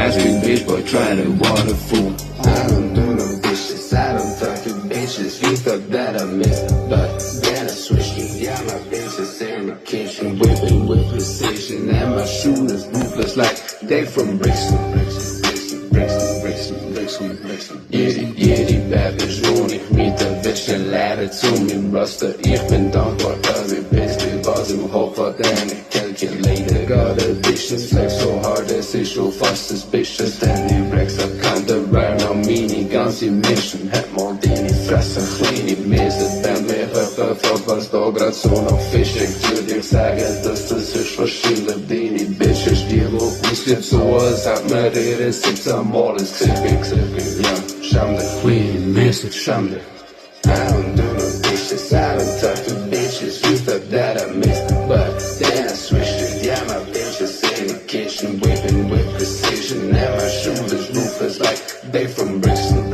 Ice-cream bitch boy trying to water fool. I don't do no dishes, I don't talk to bitches. You thought that I missed, but then I switched it. Yeah, my bitch is in the kitchen, whipping with precision, and my shooters ruthless like they from Brixton. Jedi Babisch und ich mit der Wäsche leide zu mir Raster. Ich bin dankbar, dass ich bist, was im Hof hat, denn ich calculated. Got addictions, flex so hard, es ist schon fast suspicious. Denn die Rex hat kein der Rare, noch meine ganze Mission. Hätt mal deine Fresse klein, ich misse, denn mir verfolgt, was da grad so noch fisch. Ich würde dir sagen, dass das ist verschiedene deine Bitches. Die Lobus jetzt so, als hat mir ihre 17 Mal ins Gesicht, ja. Schande, Queen, Message, Schande. I don't do no dishes, I don't talk to bitches. You thought that I missed it, but then I switched it. Yeah, my bitch is in the kitchen, whipping with precision, and my shooters ruthless like they from Brixton.